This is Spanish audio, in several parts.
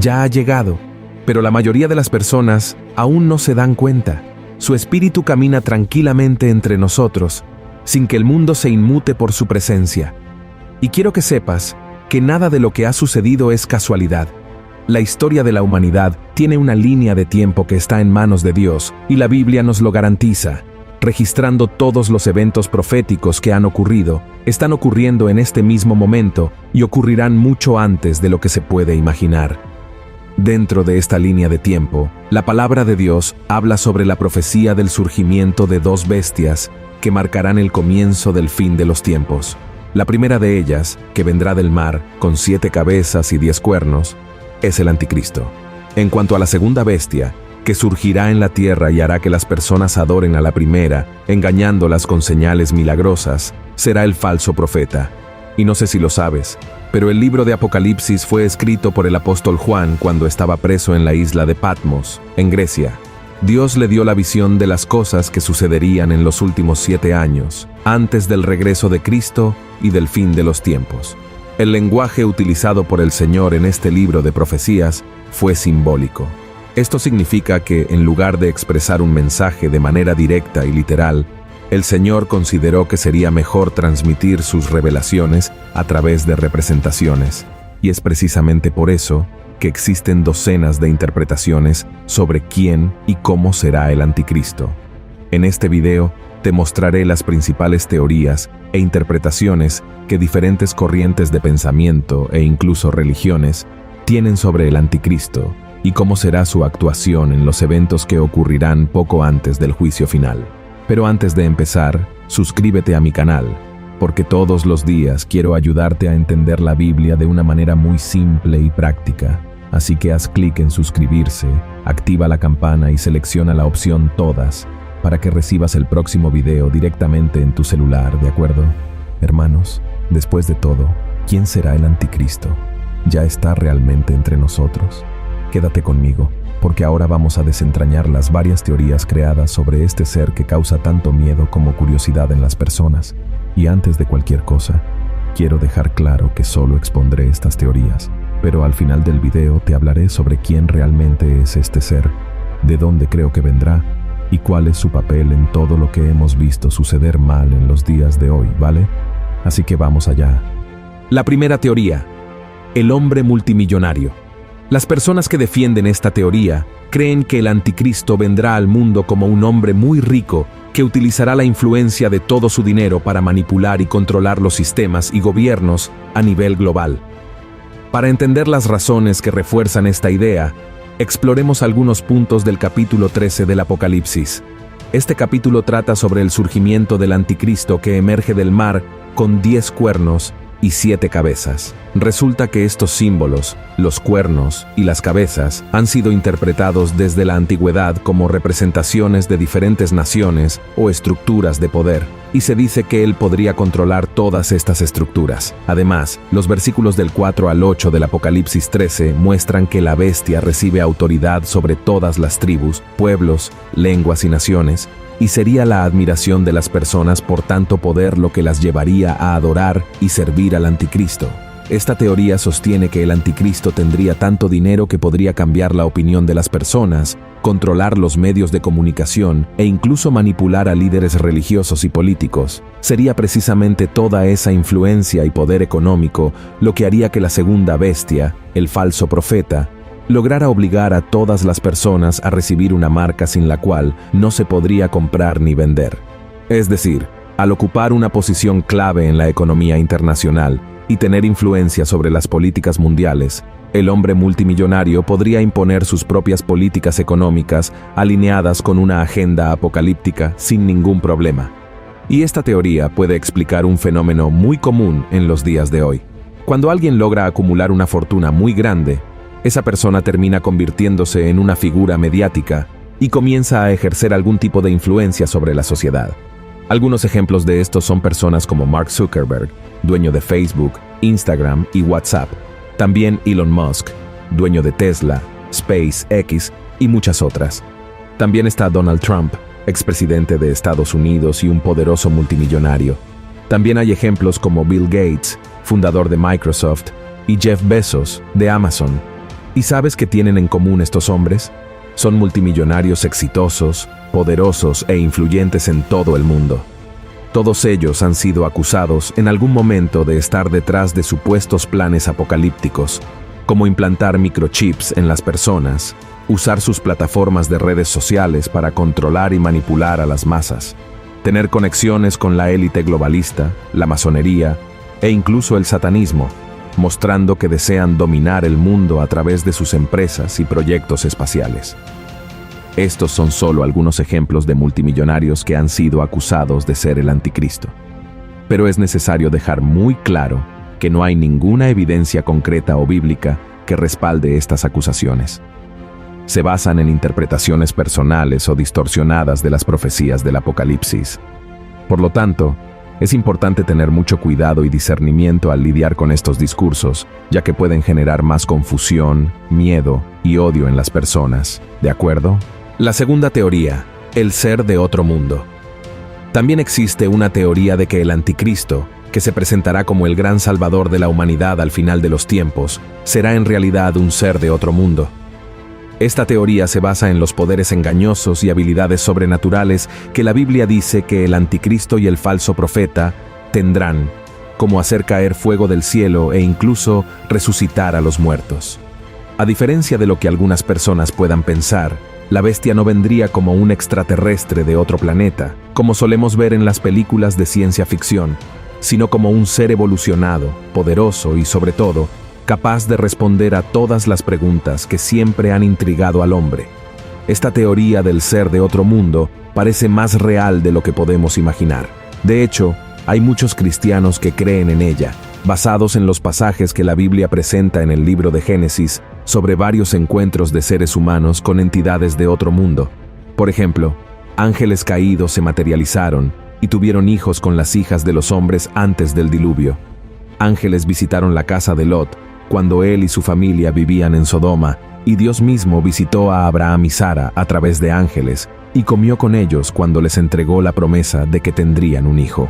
Ya ha llegado, pero la mayoría de las personas aún no se dan cuenta. Su espíritu camina tranquilamente entre nosotros, sin que el mundo se inmute por su presencia. Y quiero que sepas que nada de lo que ha sucedido es casualidad. La historia de la humanidad tiene una línea de tiempo que está en manos de Dios, y la Biblia nos lo garantiza. Registrando todos los eventos proféticos que han ocurrido, están ocurriendo en este mismo momento y ocurrirán mucho antes de lo que se puede imaginar. Dentro de esta línea de tiempo, la palabra de Dios habla sobre la profecía del surgimiento de dos bestias que marcarán el comienzo del fin de los tiempos. La primera de ellas, que vendrá del mar, con 7 cabezas y 10 cuernos, es el anticristo. En cuanto a la segunda bestia, que surgirá en la tierra y hará que las personas adoren a la primera, engañándolas con señales milagrosas, será el falso profeta. Y no sé si lo sabes, pero el libro de Apocalipsis fue escrito por el apóstol Juan cuando estaba preso en la isla de Patmos, en Grecia. Dios le dio la visión de las cosas que sucederían en los últimos 7 años, antes del regreso de Cristo y del fin de los tiempos. El lenguaje utilizado por el Señor en este libro de profecías fue simbólico. Esto significa que, en lugar de expresar un mensaje de manera directa y literal, el Señor consideró que sería mejor transmitir sus revelaciones a través de representaciones. Y es precisamente por eso que existen docenas de interpretaciones sobre quién y cómo será el anticristo. En este video te mostraré las principales teorías e interpretaciones que diferentes corrientes de pensamiento e incluso religiones tienen sobre el anticristo y cómo será su actuación en los eventos que ocurrirán poco antes del juicio final. Pero antes de empezar, suscríbete a mi canal, porque todos los días quiero ayudarte a entender la Biblia de una manera muy simple y práctica. Así que haz clic en suscribirse, activa la campana y selecciona la opción Todas para que recibas el próximo video directamente en tu celular, ¿de acuerdo? Hermanos, después de todo, ¿quién será el anticristo? ¿Ya está realmente entre nosotros? Quédate conmigo, porque ahora vamos a desentrañar las varias teorías creadas sobre este ser que causa tanto miedo como curiosidad en las personas. Y antes de cualquier cosa, quiero dejar claro que solo expondré estas teorías, pero al final del video te hablaré sobre quién realmente es este ser, de dónde creo que vendrá, y cuál es su papel en todo lo que hemos visto suceder mal en los días de hoy, ¿vale? Así que vamos allá. La primera teoría: el hombre multimillonario. Las personas que defienden esta teoría creen que el anticristo vendrá al mundo como un hombre muy rico que utilizará la influencia de todo su dinero para manipular y controlar los sistemas y gobiernos a nivel global. Para entender las razones que refuerzan esta idea, exploremos algunos puntos del capítulo 13 del Apocalipsis. Este capítulo trata sobre el surgimiento del anticristo que emerge del mar con 10 cuernos y 7 cabezas. Resulta que estos símbolos, los cuernos y las cabezas, han sido interpretados desde la antigüedad como representaciones de diferentes naciones o estructuras de poder, y se dice que él podría controlar todas estas estructuras. Además, los versículos del 4 al 8 del Apocalipsis 13 muestran que la bestia recibe autoridad sobre todas las tribus, pueblos, lenguas y naciones, y sería la admiración de las personas por tanto poder lo que las llevaría a adorar y servir al anticristo. Esta teoría sostiene que el anticristo tendría tanto dinero que podría cambiar la opinión de las personas, controlar los medios de comunicación e incluso manipular a líderes religiosos y políticos. Sería precisamente toda esa influencia y poder económico lo que haría que la segunda bestia, el falso profeta, lograra obligar a todas las personas a recibir una marca sin la cual no se podría comprar ni vender. Es decir, al ocupar una posición clave en la economía internacional y tener influencia sobre las políticas mundiales, el hombre multimillonario podría imponer sus propias políticas económicas alineadas con una agenda apocalíptica sin ningún problema. Y esta teoría puede explicar un fenómeno muy común en los días de hoy. Cuando alguien logra acumular una fortuna muy grande, esa persona termina convirtiéndose en una figura mediática y comienza a ejercer algún tipo de influencia sobre la sociedad. Algunos ejemplos de esto son personas como Mark Zuckerberg, dueño de Facebook, Instagram y WhatsApp. También Elon Musk, dueño de Tesla, SpaceX y muchas otras. También está Donald Trump, expresidente de Estados Unidos y un poderoso multimillonario. También hay ejemplos como Bill Gates, fundador de Microsoft, y Jeff Bezos, de Amazon. ¿Y sabes qué tienen en común estos hombres? Son multimillonarios exitosos, poderosos e influyentes en todo el mundo. Todos ellos han sido acusados en algún momento de estar detrás de supuestos planes apocalípticos, como implantar microchips en las personas, usar sus plataformas de redes sociales para controlar y manipular a las masas, tener conexiones con la élite globalista, la masonería e incluso el satanismo, mostrando que desean dominar el mundo a través de sus empresas y proyectos espaciales. Estos son solo algunos ejemplos de multimillonarios que han sido acusados de ser el anticristo. Pero es necesario dejar muy claro que no hay ninguna evidencia concreta o bíblica que respalde estas acusaciones. Se basan en interpretaciones personales o distorsionadas de las profecías del Apocalipsis. Por lo tanto, es importante tener mucho cuidado y discernimiento al lidiar con estos discursos, ya que pueden generar más confusión, miedo y odio en las personas. ¿De acuerdo? La segunda teoría, el ser de otro mundo. También existe una teoría de que el anticristo, que se presentará como el gran salvador de la humanidad al final de los tiempos, será en realidad un ser de otro mundo. Esta teoría se basa en los poderes engañosos y habilidades sobrenaturales que la Biblia dice que el anticristo y el falso profeta tendrán, como hacer caer fuego del cielo e incluso resucitar a los muertos. A diferencia de lo que algunas personas puedan pensar, la bestia no vendría como un extraterrestre de otro planeta, como solemos ver en las películas de ciencia ficción, sino como un ser evolucionado, poderoso y, sobre todo, capaz de responder a todas las preguntas que siempre han intrigado al hombre. Esta teoría del ser de otro mundo parece más real de lo que podemos imaginar. De hecho, hay muchos cristianos que creen en ella, basados en los pasajes que la Biblia presenta en el libro de Génesis sobre varios encuentros de seres humanos con entidades de otro mundo. Por ejemplo, ángeles caídos se materializaron y tuvieron hijos con las hijas de los hombres antes del diluvio. Ángeles visitaron la casa de Lot cuando él y su familia vivían en Sodoma, y Dios mismo visitó a Abraham y Sara a través de ángeles y comió con ellos cuando les entregó la promesa de que tendrían un hijo.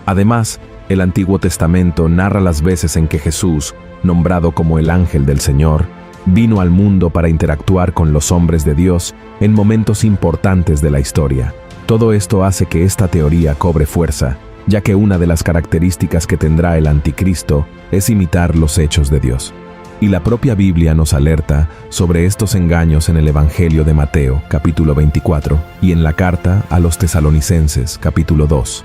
Además, el Antiguo Testamento narra las veces en que Jesús, nombrado como el ángel del Señor, vino al mundo para interactuar con los hombres de Dios en momentos importantes de la historia. Todo esto hace que esta teoría cobre fuerza, ya que una de las características que tendrá el anticristo es imitar los hechos de Dios. Y la propia Biblia nos alerta sobre estos engaños en el Evangelio de Mateo, capítulo 24, y en la carta a los Tesalonicenses, capítulo 2.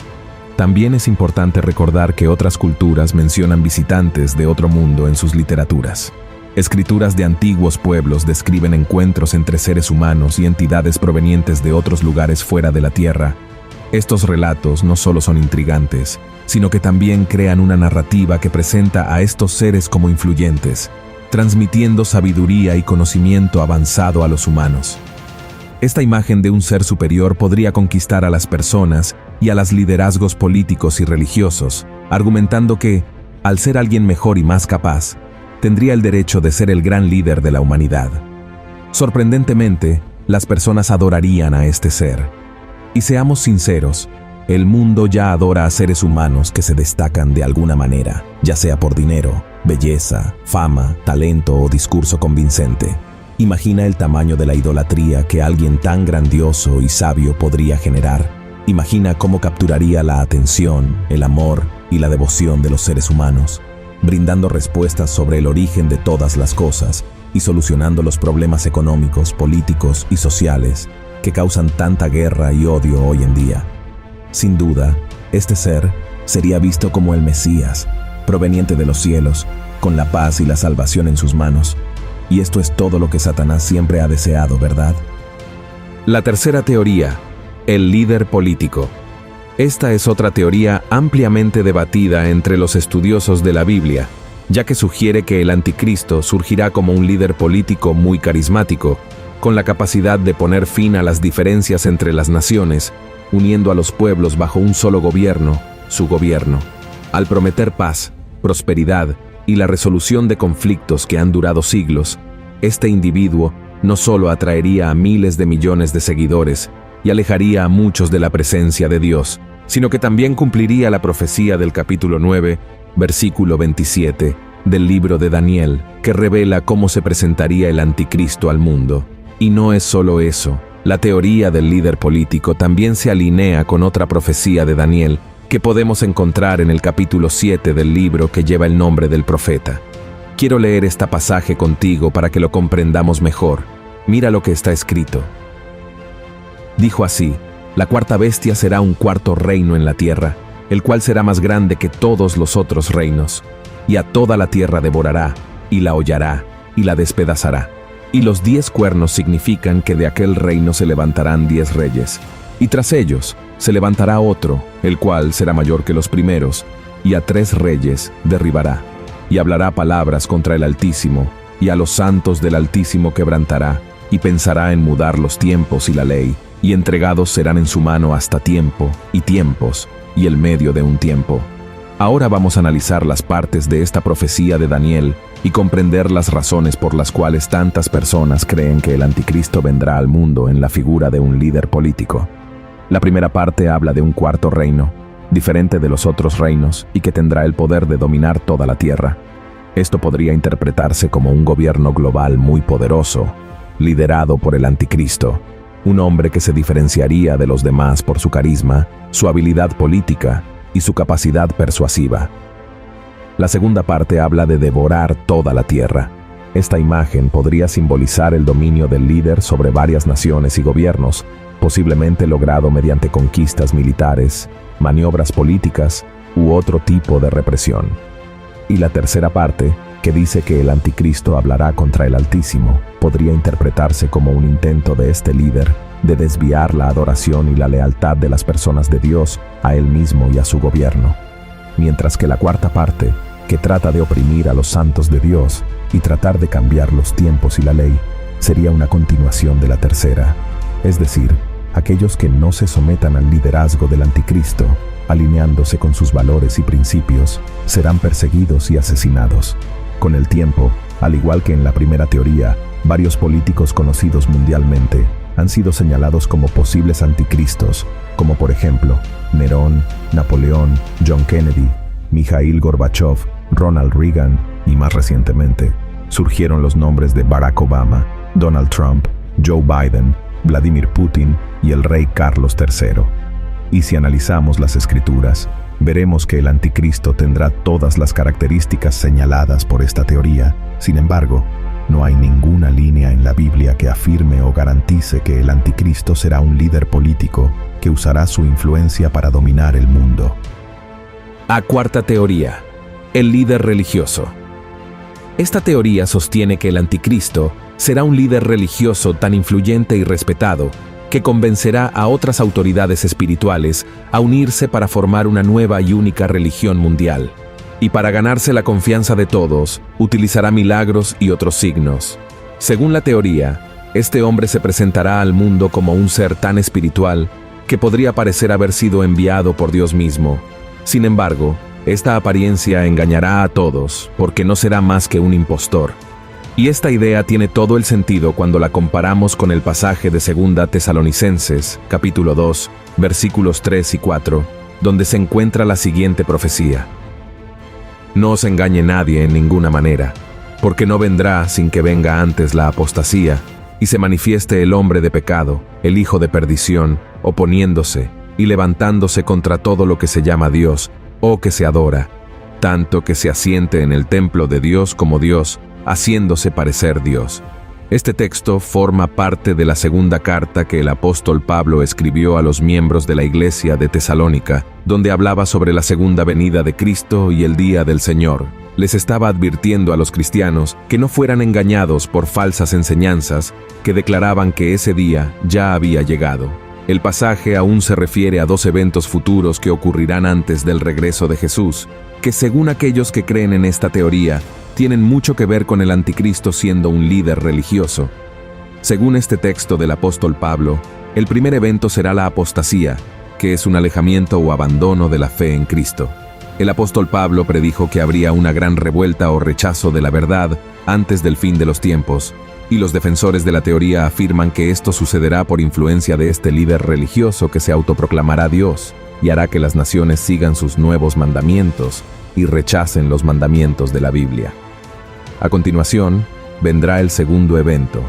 También es importante recordar que otras culturas mencionan visitantes de otro mundo en sus literaturas. Escrituras de antiguos pueblos describen encuentros entre seres humanos y entidades provenientes de otros lugares fuera de la tierra. Estos relatos no solo son intrigantes, sino que también crean una narrativa que presenta a estos seres como influyentes, transmitiendo sabiduría y conocimiento avanzado a los humanos. Esta imagen de un ser superior podría conquistar a las personas y a los liderazgos políticos y religiosos, argumentando que, al ser alguien mejor y más capaz, tendría el derecho de ser el gran líder de la humanidad. Sorprendentemente, las personas adorarían a este ser. Y seamos sinceros, el mundo ya adora a seres humanos que se destacan de alguna manera, ya sea por dinero, belleza, fama, talento o discurso convincente. Imagina el tamaño de la idolatría que alguien tan grandioso y sabio podría generar. Imagina cómo capturaría la atención, el amor y la devoción de los seres humanos, brindando respuestas sobre el origen de todas las cosas y solucionando los problemas económicos, políticos y sociales que causan tanta guerra y odio hoy en día. Sin duda, este ser sería visto como el Mesías, proveniente de los cielos, con la paz y la salvación en sus manos. Y esto es todo lo que Satanás siempre ha deseado, ¿verdad? La tercera teoría, el líder político. Esta es otra teoría ampliamente debatida entre los estudiosos de la Biblia, ya que sugiere que el anticristo surgirá como un líder político muy carismático, con la capacidad de poner fin a las diferencias entre las naciones, uniendo a los pueblos bajo un solo gobierno, su gobierno. Al prometer paz, prosperidad y la resolución de conflictos que han durado siglos, este individuo no solo atraería a miles de millones de seguidores y alejaría a muchos de la presencia de Dios, sino que también cumpliría la profecía del capítulo 9, versículo 27, del libro de Daniel, que revela cómo se presentaría el anticristo al mundo. Y no es solo eso. La teoría del líder político también se alinea con otra profecía de Daniel que podemos encontrar en el capítulo 7 del libro que lleva el nombre del profeta. Quiero leer este pasaje contigo para que lo comprendamos mejor. Mira lo que está escrito. Dijo así: la cuarta bestia será un cuarto reino en la tierra, el cual será más grande que todos los otros reinos, y a toda la tierra devorará, y la hollará, y la despedazará. Y los 10 cuernos significan que de aquel reino se levantarán 10 reyes, y tras ellos se levantará otro, el cual será mayor que los primeros, y a 3 reyes derribará, y hablará palabras contra el Altísimo, y a los santos del Altísimo quebrantará, y pensará en mudar los tiempos y la ley, y entregados serán en su mano hasta tiempo, y tiempos, y el medio de un tiempo. Ahora vamos a analizar las partes de esta profecía de Daniel y comprender las razones por las cuales tantas personas creen que el anticristo vendrá al mundo en la figura de un líder político. La primera parte habla de un cuarto reino, diferente de los otros reinos y que tendrá el poder de dominar toda la tierra. Esto podría interpretarse como un gobierno global muy poderoso, liderado por el anticristo, un hombre que se diferenciaría de los demás por su carisma, su habilidad política y su capacidad persuasiva. La segunda parte habla de devorar toda la tierra. Esta imagen podría simbolizar el dominio del líder sobre varias naciones y gobiernos, posiblemente logrado mediante conquistas militares, maniobras políticas u otro tipo de represión. Y la tercera parte, que dice que el anticristo hablará contra el Altísimo, podría interpretarse como un intento de este líder de desviar la adoración y la lealtad de las personas de Dios a él mismo y a su gobierno. Mientras que la cuarta parte, que trata de oprimir a los santos de Dios y tratar de cambiar los tiempos y la ley, sería una continuación de la tercera, es decir, aquellos que no se sometan al liderazgo del anticristo, alineándose con sus valores y principios, serán perseguidos y asesinados. Con el tiempo, al igual que en la primera teoría, varios políticos conocidos mundialmente han sido señalados como posibles anticristos, como por ejemplo, Nerón, Napoleón, John Kennedy, Mikhail Gorbachev, Ronald Reagan y más recientemente, surgieron los nombres de Barack Obama, Donald Trump, Joe Biden, Vladimir Putin y el rey Carlos III. Y si analizamos las escrituras, veremos que el anticristo tendrá todas las características señaladas por esta teoría. Sin embargo, no hay ninguna línea en la Biblia que afirme o garantice que el anticristo será un líder político que usará su influencia para dominar el mundo. A cuarta teoría, el líder religioso. Esta teoría sostiene que el anticristo será un líder religioso tan influyente y respetado que convencerá a otras autoridades espirituales a unirse para formar una nueva y única religión mundial. Y para ganarse la confianza de todos, utilizará milagros y otros signos. Según la teoría, este hombre se presentará al mundo como un ser tan espiritual que podría parecer haber sido enviado por Dios mismo. Sin embargo, esta apariencia engañará a todos porque no será más que un impostor. Y esta idea tiene todo el sentido cuando la comparamos con el pasaje de 2 Tesalonicenses, capítulo 2, versículos 3 y 4, donde se encuentra la siguiente profecía. No os engañe nadie en ninguna manera, porque no vendrá sin que venga antes la apostasía, y se manifieste el hombre de pecado, el hijo de perdición, oponiéndose y levantándose contra todo lo que se llama Dios, o que se adora, tanto que se asiente en el templo de Dios como Dios, haciéndose parecer Dios. Este texto forma parte de la segunda carta que el apóstol Pablo escribió a los miembros de la iglesia de Tesalónica, donde hablaba sobre la segunda venida de Cristo y el día del Señor. Les estaba advirtiendo a los cristianos que no fueran engañados por falsas enseñanzas que declaraban que ese día ya había llegado. El pasaje aún se refiere a 2 eventos futuros que ocurrirán antes del regreso de Jesús, que según aquellos que creen en esta teoría, tienen mucho que ver con el anticristo siendo un líder religioso. Según este texto del apóstol Pablo, el primer evento será la apostasía, que es un alejamiento o abandono de la fe en Cristo. El apóstol Pablo predijo que habría una gran revuelta o rechazo de la verdad antes del fin de los tiempos, y los defensores de la teoría afirman que esto sucederá por influencia de este líder religioso que se autoproclamará Dios y hará que las naciones sigan sus nuevos mandamientos y rechacen los mandamientos de la Biblia. A continuación, vendrá el segundo evento,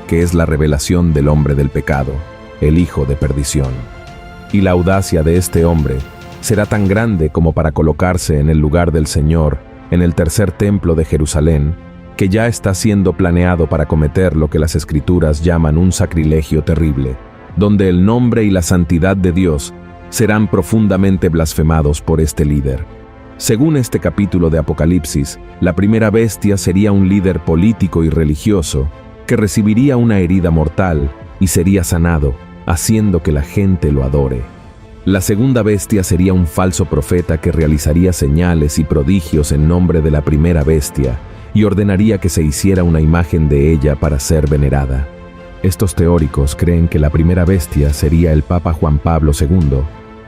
que es la revelación del hombre del pecado, el hijo de perdición. Y la audacia de este hombre será tan grande como para colocarse en el lugar del Señor, en el tercer templo de Jerusalén, que ya está siendo planeado para cometer lo que las Escrituras llaman un sacrilegio terrible, donde el nombre y la santidad de Dios serán profundamente blasfemados por este líder. Según este capítulo de Apocalipsis, la primera bestia sería un líder político y religioso que recibiría una herida mortal y sería sanado, haciendo que la gente lo adore. La segunda bestia sería un falso profeta que realizaría señales y prodigios en nombre de la primera bestia y ordenaría que se hiciera una imagen de ella para ser venerada. Estos teóricos creen que la primera bestia sería el Papa Juan Pablo II,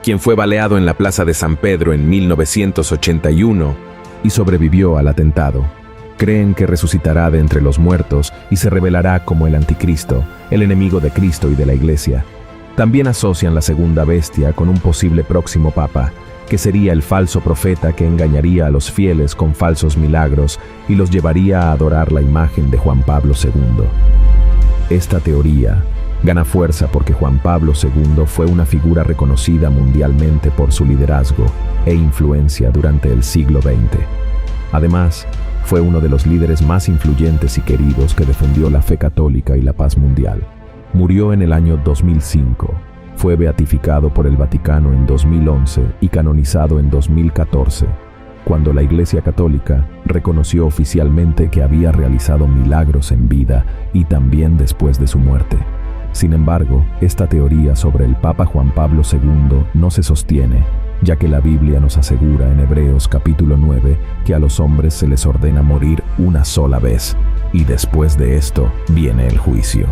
quien fue baleado en la Plaza de San Pedro en 1981 y sobrevivió al atentado. Creen que resucitará de entre los muertos y se revelará como el anticristo, el enemigo de Cristo y de la Iglesia. También asocian la segunda bestia con un posible próximo papa, que sería el falso profeta que engañaría a los fieles con falsos milagros y los llevaría a adorar la imagen de Juan Pablo II. Esta teoría gana fuerza porque Juan Pablo II fue una figura reconocida mundialmente por su liderazgo e influencia durante el siglo XX. Además, fue uno de los líderes más influyentes y queridos que defendió la fe católica y la paz mundial. Murió en el año 2005, fue beatificado por el Vaticano en 2011 y canonizado en 2014, cuando la Iglesia Católica reconoció oficialmente que había realizado milagros en vida y también después de su muerte. Sin embargo, esta teoría sobre el Papa Juan Pablo II no se sostiene, ya que la Biblia nos asegura en Hebreos capítulo 9 que a los hombres se les ordena morir una sola vez, y después de esto viene el juicio.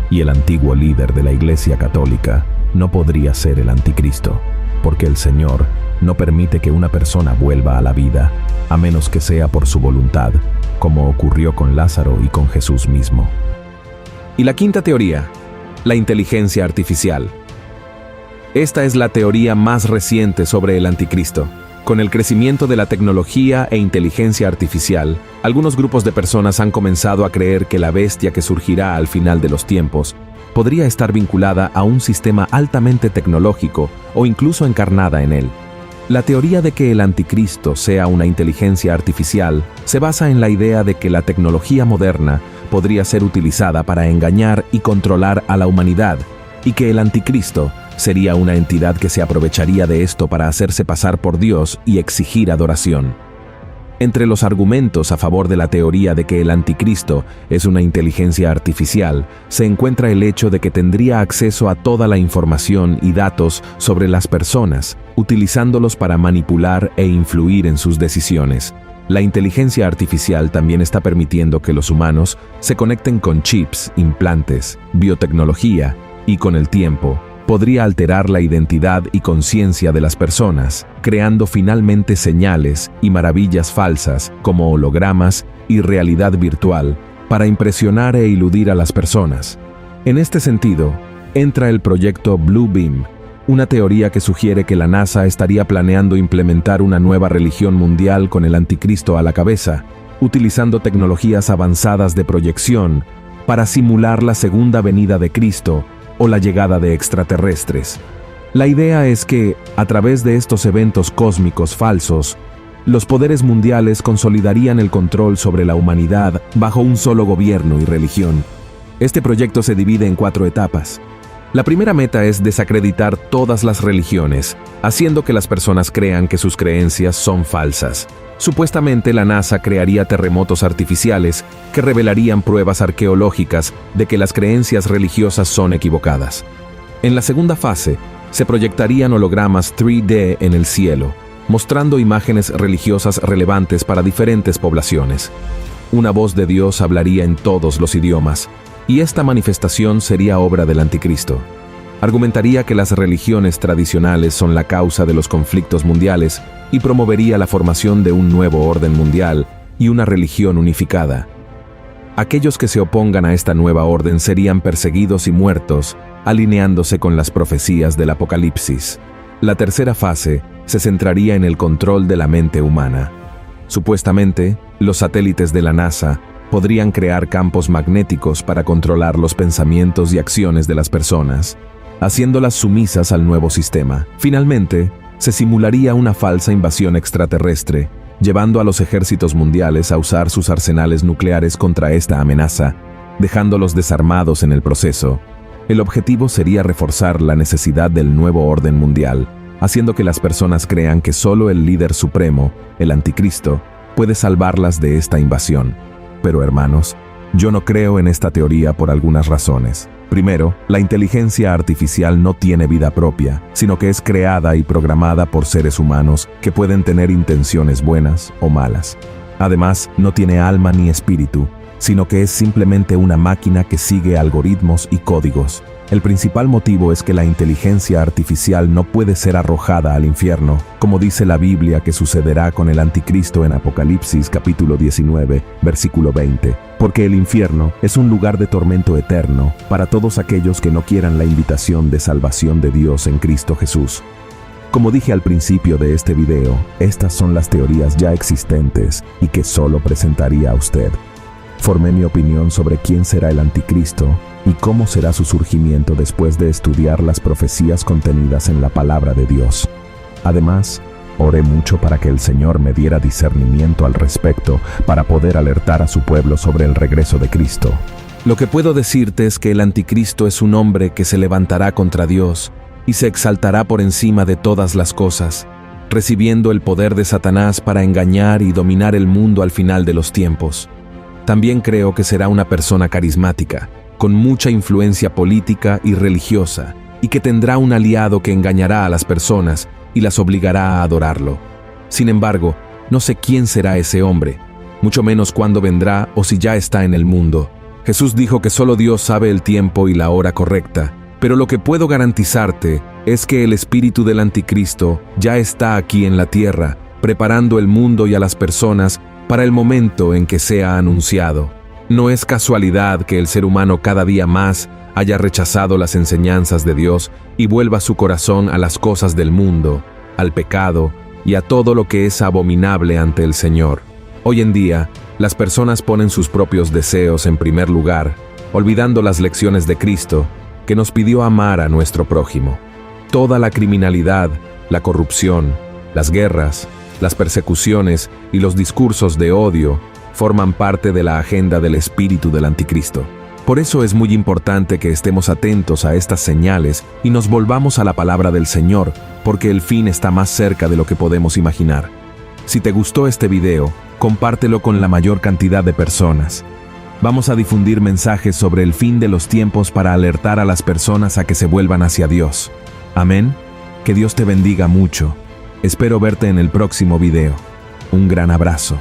Y el antiguo líder de la Iglesia Católica no podría ser el anticristo, porque el Señor no permite que una persona vuelva a la vida, a menos que sea por su voluntad, como ocurrió con Lázaro y con Jesús mismo. Y la quinta teoría, la inteligencia artificial. Esta es la teoría más reciente sobre el anticristo. Con el crecimiento de la tecnología e inteligencia artificial, algunos grupos de personas han comenzado a creer que la bestia que surgirá al final de los tiempos podría estar vinculada a un sistema altamente tecnológico o incluso encarnada en él. La teoría de que el anticristo sea una inteligencia artificial se basa en la idea de que la tecnología moderna podría ser utilizada para engañar y controlar a la humanidad, y que el anticristo sería una entidad que se aprovecharía de esto para hacerse pasar por Dios y exigir adoración. Entre los argumentos a favor de la teoría de que el anticristo es una inteligencia artificial, se encuentra el hecho de que tendría acceso a toda la información y datos sobre las personas, utilizándolos para manipular e influir en sus decisiones. La inteligencia artificial también está permitiendo que los humanos se conecten con chips, implantes, biotecnología, y con el tiempo, podría alterar la identidad y conciencia de las personas, creando finalmente señales y maravillas falsas como hologramas y realidad virtual para impresionar e iludir a las personas. En este sentido, entra el proyecto Blue Beam, una teoría que sugiere que la NASA estaría planeando implementar una nueva religión mundial con el anticristo a la cabeza, utilizando tecnologías avanzadas de proyección para simular la segunda venida de Cristo o la llegada de extraterrestres. La idea es que, a través de estos eventos cósmicos falsos, los poderes mundiales consolidarían el control sobre la humanidad bajo un solo gobierno y religión. Este proyecto se divide en 4 etapas. La primera meta es desacreditar todas las religiones, haciendo que las personas crean que sus creencias son falsas. Supuestamente la NASA crearía terremotos artificiales que revelarían pruebas arqueológicas de que las creencias religiosas son equivocadas. En la segunda fase, se proyectarían hologramas 3D en el cielo, mostrando imágenes religiosas relevantes para diferentes poblaciones. Una voz de Dios hablaría en todos los idiomas, y esta manifestación sería obra del anticristo. Argumentaría que las religiones tradicionales son la causa de los conflictos mundiales y promovería la formación de un nuevo orden mundial y una religión unificada. Aquellos que se opongan a esta nueva orden serían perseguidos y muertos, alineándose con las profecías del Apocalipsis. La tercera fase se centraría en el control de la mente humana. Supuestamente, los satélites de la NASA podrían crear campos magnéticos para controlar los pensamientos y acciones de las personas, haciéndolas sumisas al nuevo sistema. Finalmente, se simularía una falsa invasión extraterrestre, llevando a los ejércitos mundiales a usar sus arsenales nucleares contra esta amenaza, dejándolos desarmados en el proceso. El objetivo sería reforzar la necesidad del nuevo orden mundial, haciendo que las personas crean que solo el líder supremo, el anticristo, puede salvarlas de esta invasión. Pero hermanos, yo no creo en esta teoría por algunas razones. Primero, la inteligencia artificial no tiene vida propia, sino que es creada y programada por seres humanos que pueden tener intenciones buenas o malas. Además, no tiene alma ni espíritu, sino que es simplemente una máquina que sigue algoritmos y códigos. El principal motivo es que la inteligencia artificial no puede ser arrojada al infierno, como dice la Biblia que sucederá con el anticristo en Apocalipsis capítulo 19, versículo 20, porque el infierno es un lugar de tormento eterno para todos aquellos que no quieran la invitación de salvación de Dios en Cristo Jesús. Como dije al principio de este video, estas son las teorías ya existentes y que solo presentaría a usted. Formé mi opinión sobre quién será el anticristo y cómo será su surgimiento después de estudiar las profecías contenidas en la palabra de Dios. Además, oré mucho para que el Señor me diera discernimiento al respecto para poder alertar a su pueblo sobre el regreso de Cristo. Lo que puedo decirte es que el anticristo es un hombre que se levantará contra Dios y se exaltará por encima de todas las cosas, recibiendo el poder de Satanás para engañar y dominar el mundo al final de los tiempos. También creo que será una persona carismática, con mucha influencia política y religiosa, y que tendrá un aliado que engañará a las personas y las obligará a adorarlo. Sin embargo, no sé quién será ese hombre, mucho menos cuándo vendrá o si ya está en el mundo. Jesús dijo que solo Dios sabe el tiempo y la hora correcta, pero lo que puedo garantizarte es que el espíritu del anticristo ya está aquí en la tierra, preparando el mundo y a las personas para el momento en que sea anunciado. No es casualidad que el ser humano cada día más haya rechazado las enseñanzas de Dios y vuelva su corazón a las cosas del mundo, al pecado y a todo lo que es abominable ante el Señor. Hoy en día, las personas ponen sus propios deseos en primer lugar, olvidando las lecciones de Cristo, que nos pidió amar a nuestro prójimo. Toda la criminalidad, la corrupción, las guerras, las persecuciones y los discursos de odio forman parte de la agenda del espíritu del anticristo. Por eso es muy importante que estemos atentos a estas señales y nos volvamos a la palabra del Señor, porque el fin está más cerca de lo que podemos imaginar. Si te gustó este video, compártelo con la mayor cantidad de personas. Vamos a difundir mensajes sobre el fin de los tiempos para alertar a las personas a que se vuelvan hacia Dios. Amén. Que Dios te bendiga mucho. Espero verte en el próximo video. Un gran abrazo.